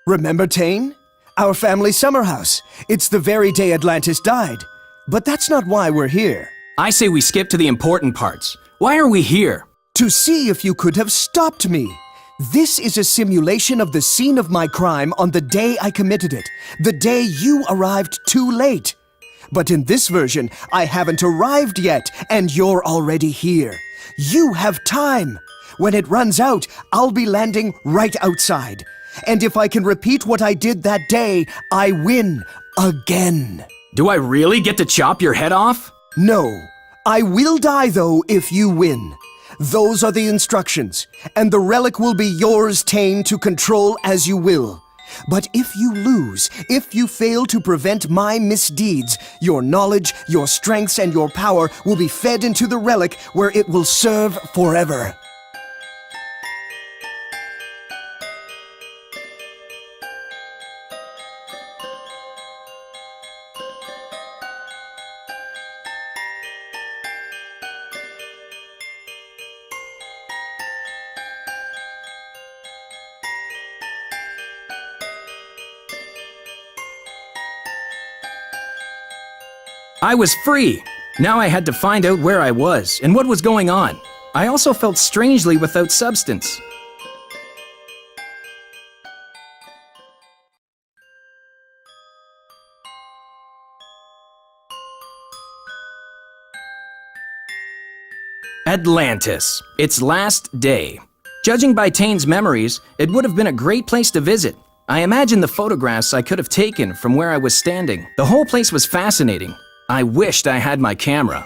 Remember Tane? Our family summer house. It's the very day Atlantis died. But that's not why we're here. I say we skip to the important parts. Why are we here? To see if you could have stopped me. This is a simulation of the scene of my crime on the day I committed it. The day you arrived too late. But in this version, I haven't arrived yet, and you're already here. You have time. When it runs out, I'll be landing right outside. And if I can repeat what I did that day, I win again. Do I really get to chop your head off? No. I will die, though, if you win. Those are the instructions, and the relic will be yours, Tane, to control as you will. But if you lose, if you fail to prevent my misdeeds, your knowledge, your strengths, and your power will be fed into the relic where it will serve forever. I was free. Now I had to find out where I was and what was going on. I also felt strangely without substance. Atlantis, its last day. Judging by Tane's memories, it would have been a great place to visit. I imagine the photographs I could have taken from where I was standing. The whole place was fascinating. I wished I had my camera.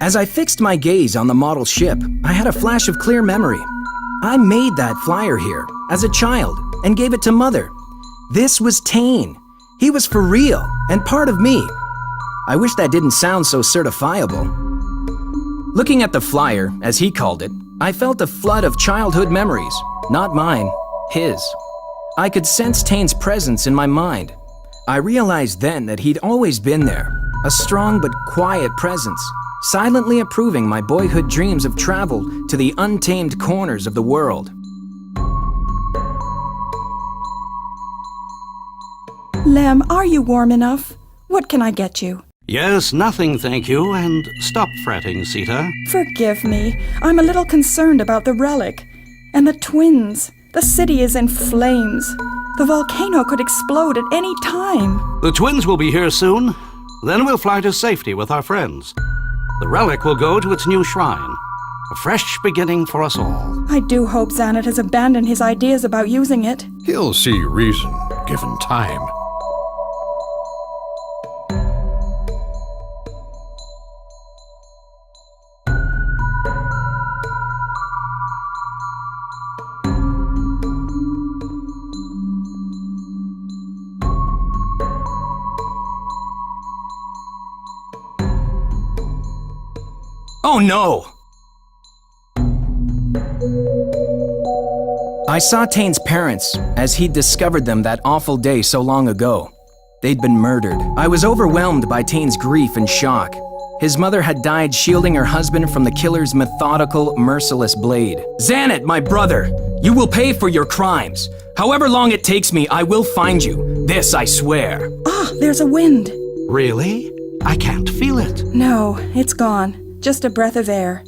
As I fixed my gaze on the model ship, I had a flash of clear memory. I made that flyer here as a child and gave it to Mother. This was Tane. He was for real and part of me. I wish that didn't sound so certifiable. Looking at the flyer, as he called it, I felt a flood of childhood memories. Not mine, his. I could sense Tane's presence in my mind. I realized then that he'd always been there, a strong but quiet presence, silently approving my boyhood dreams of travel to the untamed corners of the world. Lem, are you warm enough? What can I get you? Yes, nothing, thank you, and stop fretting, Sita. Forgive me. I'm a little concerned about the relic. And the twins. The city is in flames. The volcano could explode at any time. The twins will be here soon. Then we'll fly to safety with our friends. The relic will go to its new shrine. A fresh beginning for us all. I do hope Xanet has abandoned his ideas about using it. He'll see reason, given time. Oh no! I saw Tane's parents as he'd discovered them that awful day so long ago. They'd been murdered. I was overwhelmed by Tane's grief and shock. His mother had died shielding her husband from the killer's methodical, merciless blade. Xanet, my brother, you will pay for your crimes. However long it takes me, I will find you. This I swear. Ah, there's a wind. Really? I can't feel it. No, it's gone. Just a breath of air.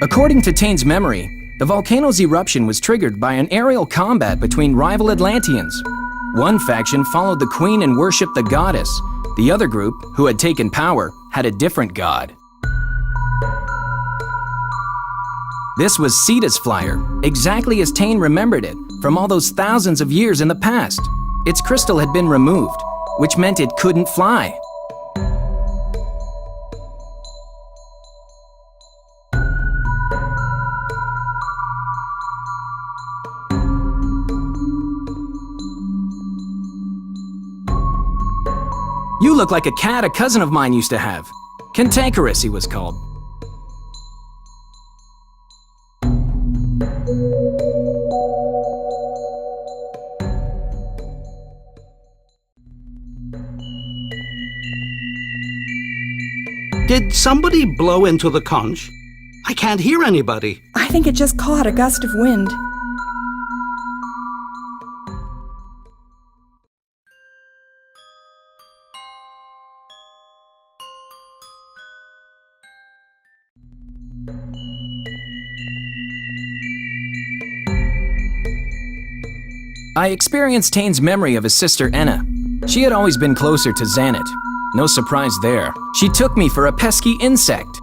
According to Tane's memory, the volcano's eruption was triggered by an aerial combat between rival Atlanteans. One faction followed the queen and worshipped the goddess, The other group, who had taken power, had a different god. This was Sita's flyer, exactly as Tane remembered it from all those thousands of years in the past. Its crystal had been removed, which meant it couldn't fly. You look like a cat a cousin of mine used to have. Cantankerous, he was called. Did somebody blow into the conch? I can't hear anybody. I think it just caught a gust of wind. I experienced Tane's memory of his sister Anna. She had always been closer to Xanat. No surprise there. She took me for a pesky insect.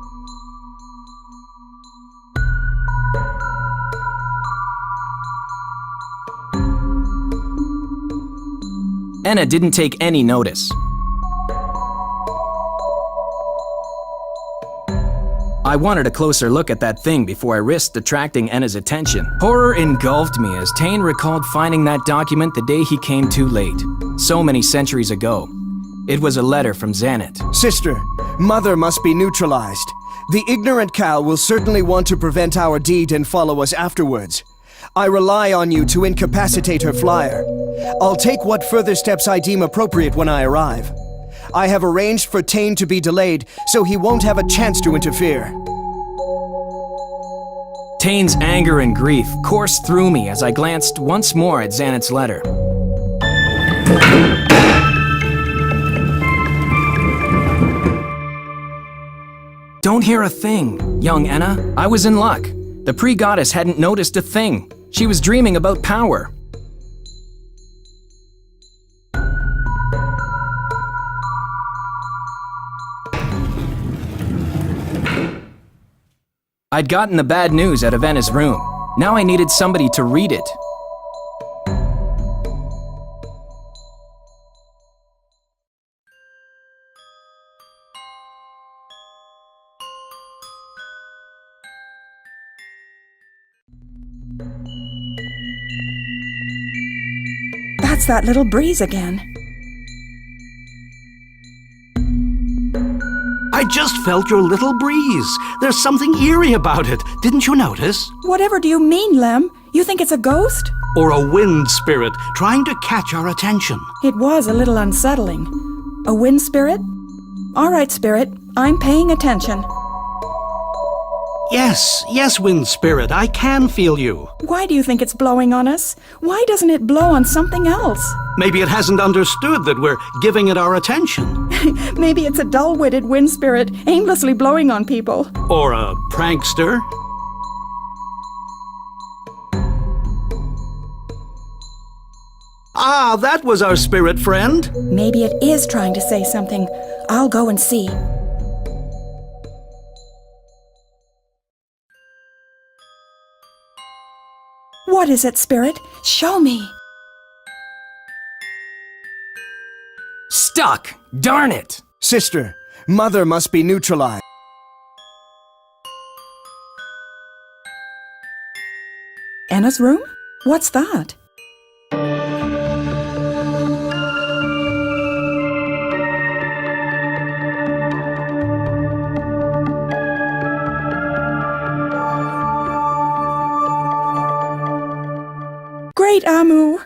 Anna didn't take any notice. I wanted a closer look at that thing before I risked attracting Anna's attention. Horror engulfed me as Tane recalled finding that document the day he came too late, so many centuries ago. It was a letter from Xanat. Sister, Mother must be neutralized. The ignorant cow will certainly want to prevent our deed and follow us afterwards. I rely on you to incapacitate her flyer. I'll take what further steps I deem appropriate when I arrive. I have arranged for Tane to be delayed, so he won't have a chance to interfere. Tane's anger and grief coursed through me as I glanced once more at Xanat's letter. Don't hear a thing, young Anna. I was in luck. The pre-goddess hadn't noticed a thing. She was dreaming about power. I'd gotten the bad news out of Anna's room. Now I needed somebody to read it. That's that little breeze again. I just felt your little breeze. There's something eerie about it. Didn't you notice? Whatever do you mean, Lem? You think it's a ghost? Or a wind spirit trying to catch our attention. It was a little unsettling. A wind spirit? All right, Spirit. I'm paying attention. Yes, wind spirit, I can feel you. Why do you think it's blowing on us? Why doesn't it blow on something else? Maybe it hasn't understood that we're giving it our attention. Maybe it's a dull-witted wind spirit aimlessly blowing on people. Or a prankster. Ah, that was our spirit friend. Maybe it is trying to say something. I'll go and see. What is it, Spirit? Show me. Stuck! Darn it! Sister, Mother must be neutralized. Anna's room? What's that? Great Amu!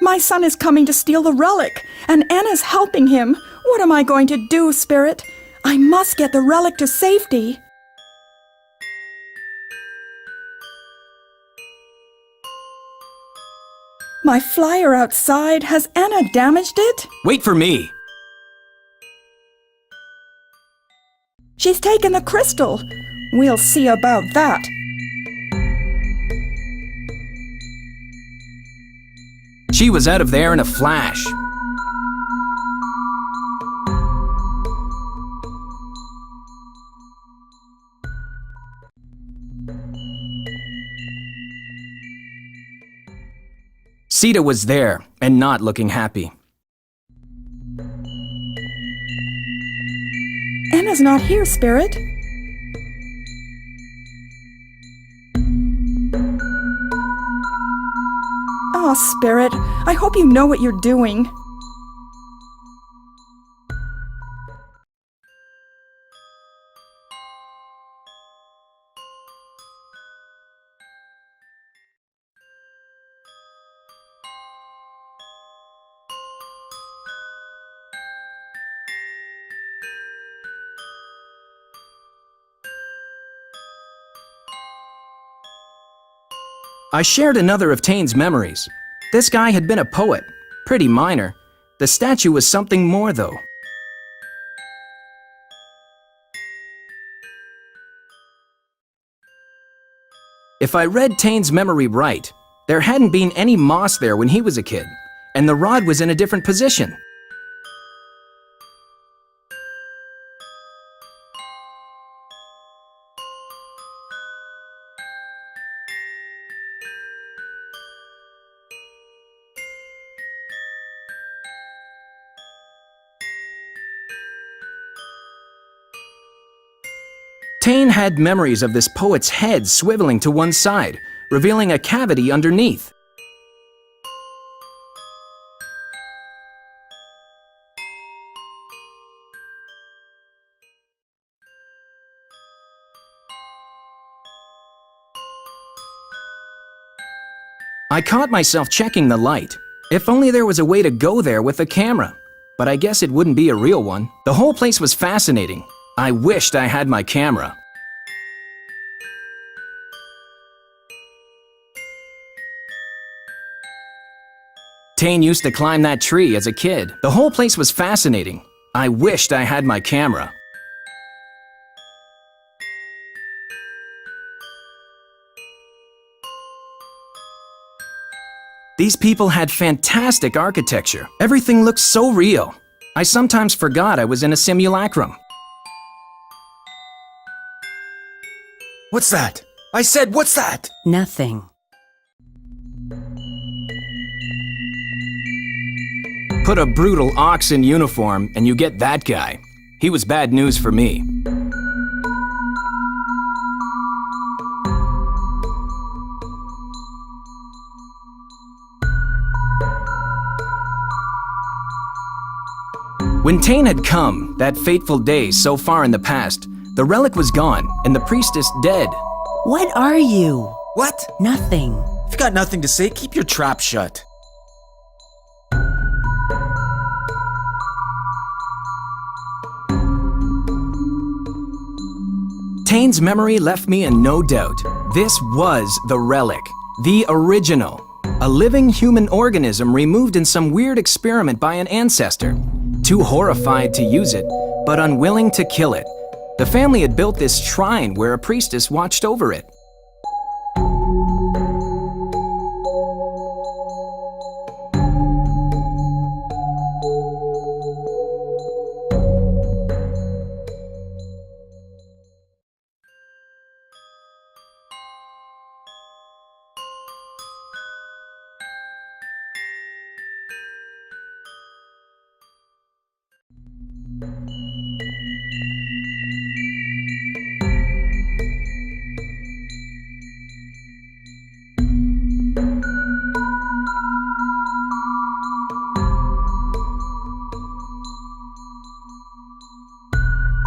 My son is coming to steal the relic, and Anna's helping him. What am I going to do, Spirit? I must get the relic to safety. My flyer outside, has Anna damaged it? Wait for me! She's taken the crystal. We'll see about that. She was out of there in a flash. Sita was there and not looking happy. Anna's not here, Spirit. Oh, Spirit, I hope you know what you're doing. I shared another of Tane's memories. This guy had been a poet, pretty minor. The statue was something more, though. If I read Tane's memory right, there hadn't been any moss there when he was a kid, and the rod was in a different position. Tane had memories of this poet's head swiveling to one side, revealing a cavity underneath. I caught myself checking the light. If only there was a way to go there with a camera. But I guess it wouldn't be a real one. The whole place was fascinating. I wished I had my camera. Tane used to climb that tree as a kid. The whole place was fascinating. I wished I had my camera. These people had fantastic architecture. Everything looked so real. I sometimes forgot I was in a simulacrum. What's that? I said, what's that? Nothing. Put a brutal ox in uniform and you get that guy. He was bad news for me. When Tane had come, that fateful day so far in the past, the relic was gone and the priestess dead. What are you? What? Nothing. If you got nothing to say, keep your trap shut. Tane's memory left me in no doubt. This was the relic, the original. A living human organism removed in some weird experiment by an ancestor. Too horrified to use it, but unwilling to kill it. The family had built this shrine where a priestess watched over it.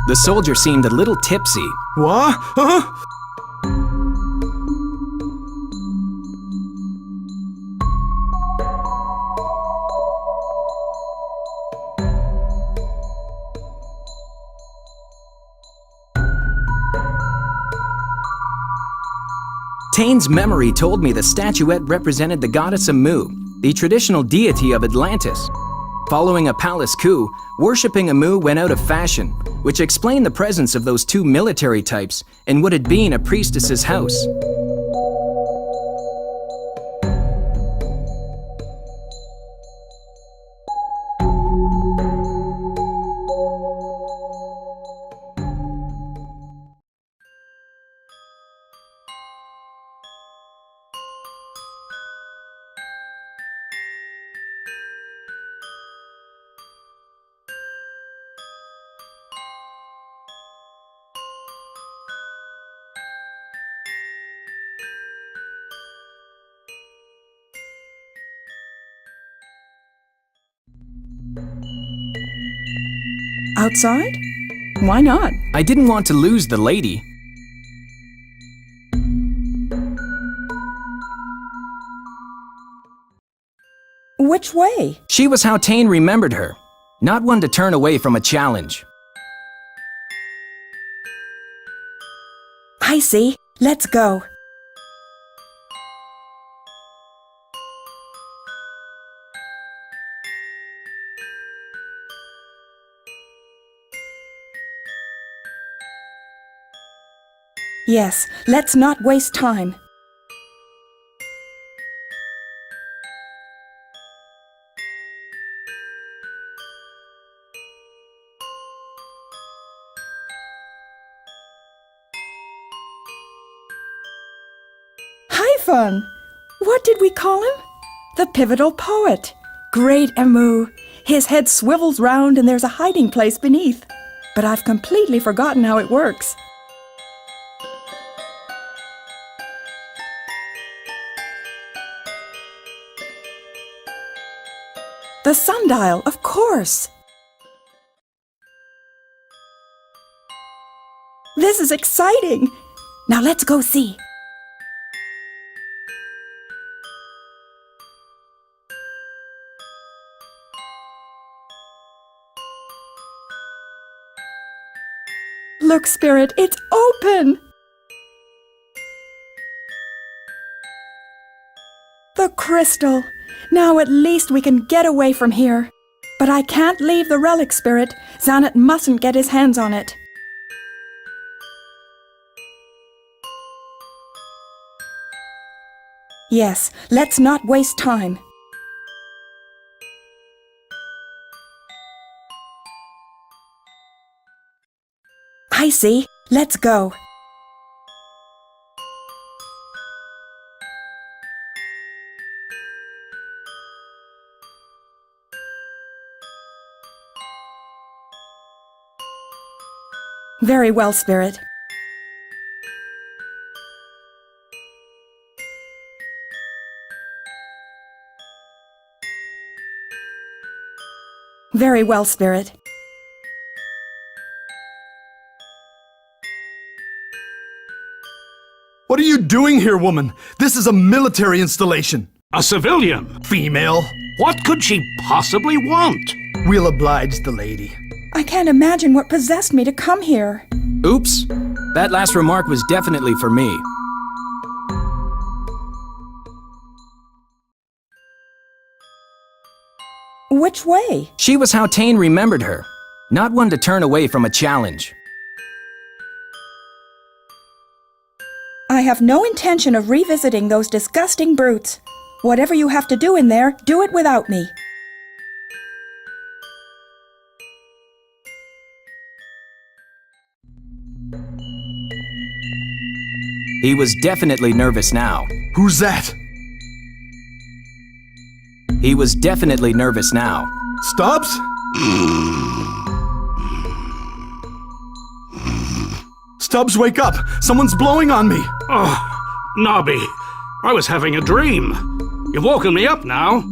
The soldier seemed a little tipsy. What? Huh? Tane's memory told me the statuette represented the goddess Amu, the traditional deity of Atlantis. Following a palace coup, worshipping Amu went out of fashion, which explained the presence of those two military types in what had been a priestess's house. Outside? Why not? I didn't want to lose the lady. Which way? She was how Tane remembered her, not one to turn away from a challenge. I see. Let's go. Yes, let's not waste time. Hyphon! What did we call him? The pivotal poet. Great Emu. His head swivels round and there's a hiding place beneath. But I've completely forgotten how it works. The sundial, of course. This is exciting. Now let's go see. Look, Spirit, it's open! The crystal! Now at least we can get away from here. But I can't leave the relic, Spirit. Xanet mustn't get his hands on it. Yes, let's not waste time. I see. Let's go. Very well, Spirit. Very well, Spirit. What are you doing here, woman? This is a military installation. A civilian? Female. What could she possibly want? We'll oblige the lady. I can't imagine what possessed me to come here. Oops. That last remark was definitely for me. Which way? She was how Tane remembered her, not one to turn away from a challenge. I have no intention of revisiting those disgusting brutes. Whatever you have to do in there, do it without me. He was definitely nervous now. Who's that? He was definitely nervous now. Stubbs? Stubbs, wake up! Someone's blowing on me! Oh, Nobby, I was having a dream. You've woken me up now.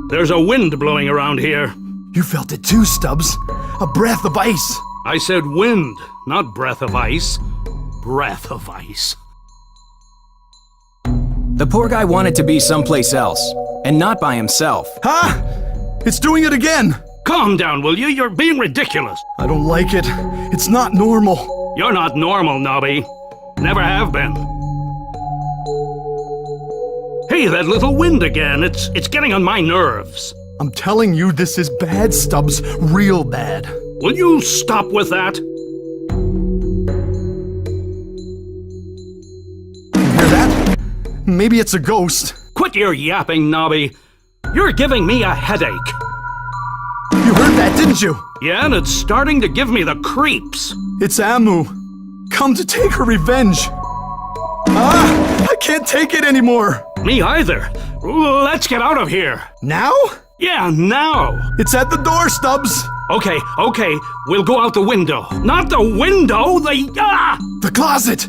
There's a wind blowing around here. You felt it too, Stubbs. A breath of ice. I said wind, not breath of ice. Breath of ice. The poor guy wanted to be someplace else, and not by himself. Huh? It's doing it again! Calm down, will you? You're being ridiculous. I don't like it. It's not normal. You're not normal, Nobby. Never have been. Hey, that little wind again. It's getting on my nerves. I'm telling you, this is bad, Stubbs. Real bad. Will you stop with that? Hear that? Maybe it's a ghost. Quit your yapping, Nobby. You're giving me a headache. You heard that, didn't you? Yeah, and it's starting to give me the creeps. It's Amu. Come to take her revenge. Ah! I can't take it anymore. Me either. Let's get out of here. Now? Yeah, now. It's at the door, Stubbs. Okay, we'll go out the window. Not the window, The closet!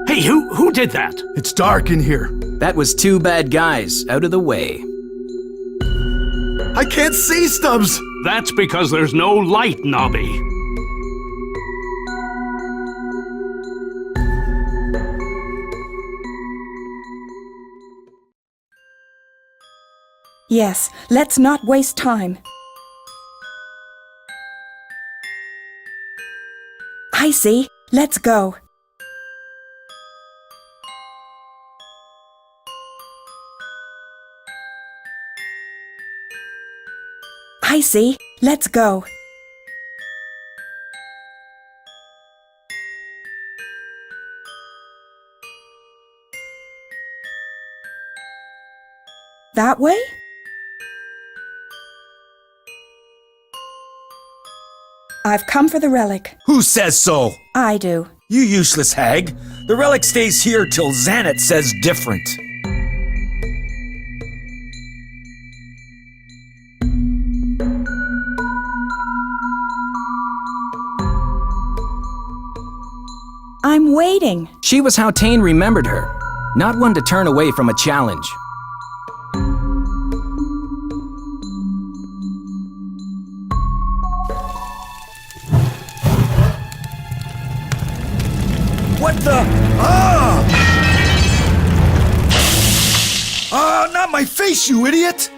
Hey, who did that? It's dark in here. That was two bad guys out of the way. I can't see, Stubbs! That's because there's no light, Nobby. Yes, let's not waste time. I see. Let's go. I see. Let's go. That way? I've come for the relic. Who says so? I do. You useless hag. The relic stays here till Xanet says different. I'm waiting. She was how Tane remembered her, not one to turn away from a challenge. What the? Not my face, you idiot!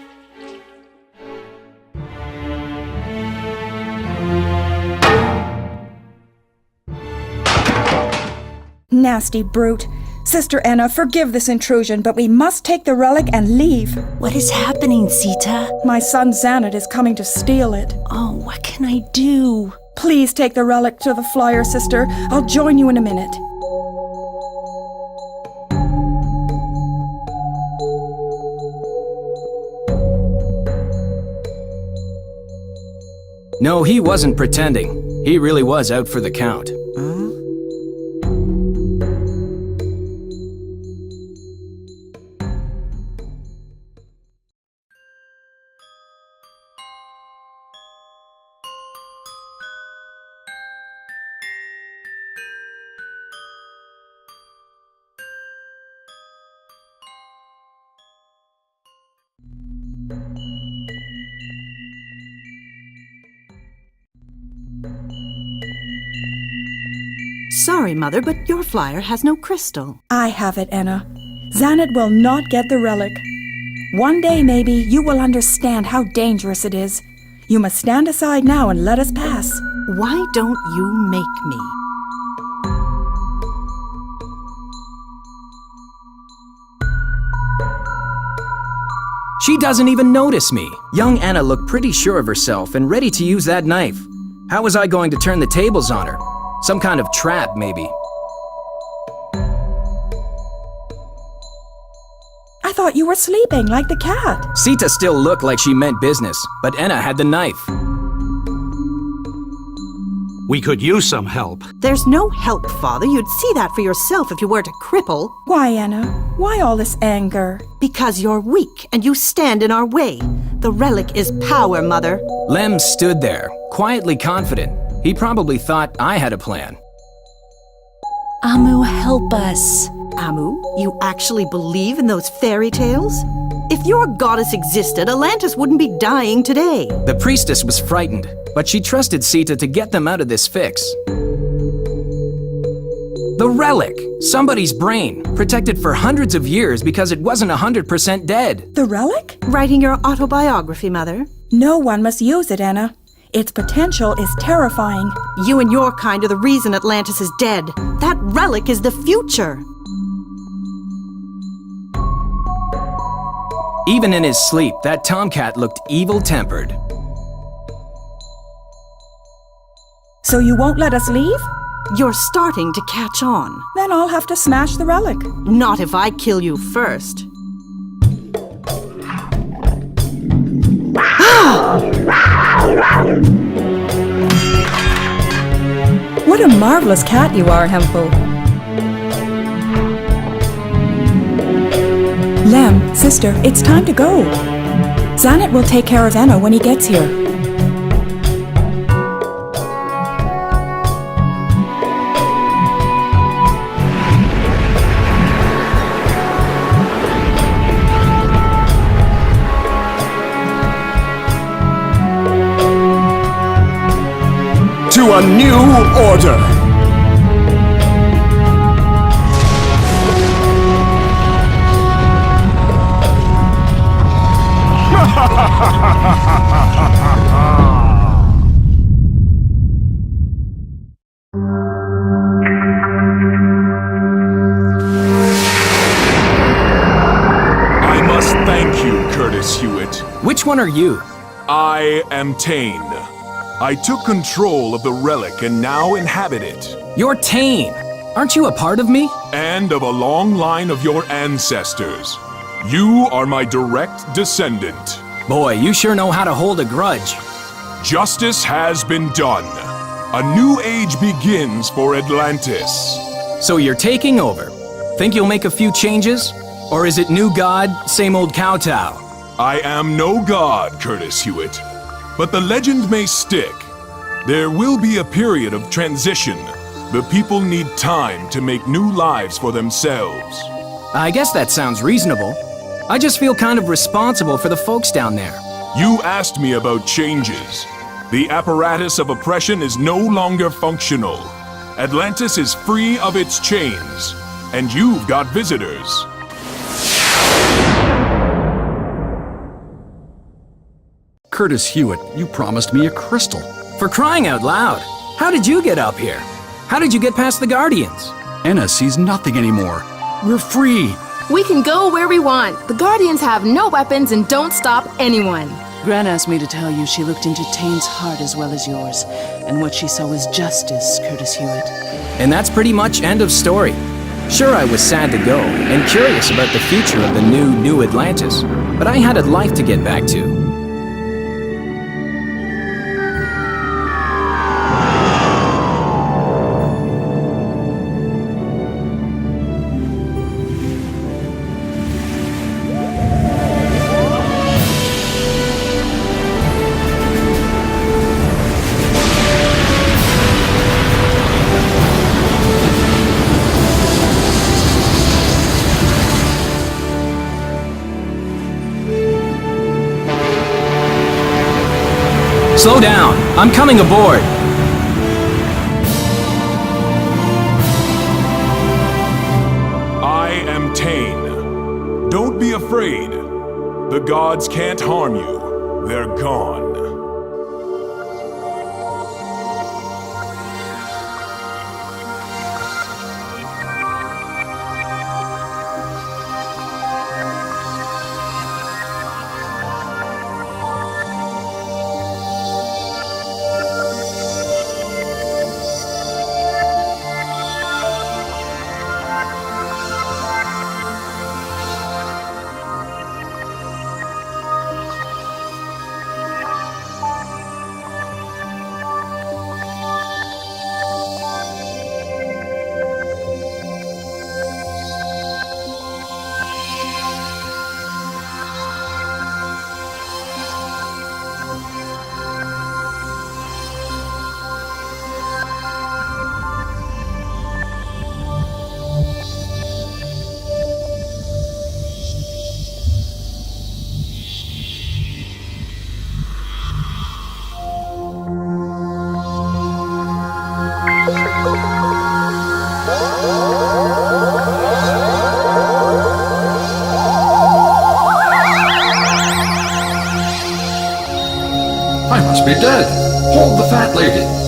Nasty brute. Sister Anna, forgive this intrusion, but we must take the relic and leave. What is happening, Sita? My son Xanet is coming to steal it. Oh, what can I do? Please take the relic to the flyer, sister. I'll join you in a minute. No, he wasn't pretending. He really was out for the count. Sorry, Mother, but your flyer has no crystal. I have it, Anna. Xanet will not get the relic. One day, maybe, you will understand how dangerous it is. You must stand aside now and let us pass. Why don't you make me? She doesn't even notice me. Young Anna looked pretty sure of herself and ready to use that knife. How was I going to turn the tables on her? Some kind of trap, maybe. I thought you were sleeping like the cat. Sita still looked like she meant business, but Anna had the knife. We could use some help. There's no help, Father. You'd see that for yourself if you weren't a cripple. Why, Anna? Why all this anger? Because you're weak and you stand in our way. The relic is power, Mother. Lem stood there, quietly confident. He probably thought I had a plan. Amu, help us. Amu, you actually believe in those fairy tales? If your goddess existed, Atlantis wouldn't be dying today. The priestess was frightened, but she trusted Sita to get them out of this fix. The relic! Somebody's brain, protected for hundreds of years because it wasn't 100% dead. The relic? Writing your autobiography, Mother. No one must use it, Anna. Its potential is terrifying. You and your kind are the reason Atlantis is dead. That relic is the future. Even in his sleep, that tomcat looked evil-tempered. So you won't let us leave? You're starting to catch on. Then I'll have to smash the relic. Not if I kill you first. What a marvelous cat you are, Hempel. Lem, sister, it's time to go. Zanet will take care of Anna when he gets here. To a new order! I must thank you, Curtis Hewitt. Which one are you? I am Tane. I took control of the relic and now inhabit it. You're Tane. Aren't you a part of me? And of a long line of your ancestors. You are my direct descendant. Boy, you sure know how to hold a grudge. Justice has been done. A new age begins for Atlantis. So you're taking over. Think you'll make a few changes? Or is it new god, same old kowtow? I am no god, Curtis Hewitt. But the legend may stick. There will be a period of transition. The people need time to make new lives for themselves. I guess that sounds reasonable. I just feel kind of responsible for the folks down there. You asked me about changes. The apparatus of oppression is no longer functional. Atlantis is free of its chains, and you've got visitors. Curtis Hewitt, you promised me a crystal. For crying out loud! How did you get up here? How did you get past the Guardians? Anna sees nothing anymore. We're free. We can go where we want. The Guardians have no weapons and don't stop anyone. Gran asked me to tell you she looked into Tane's heart as well as yours, and what she saw was justice, Curtis Hewitt. And that's pretty much end of story. Sure, I was sad to go, and curious about the future of the new Atlantis, but I had a life to get back to. Slow down! I'm coming aboard! I am Tane. Don't be afraid. The gods can't harm you. They're gone. I must be dead. Hold the fat lady.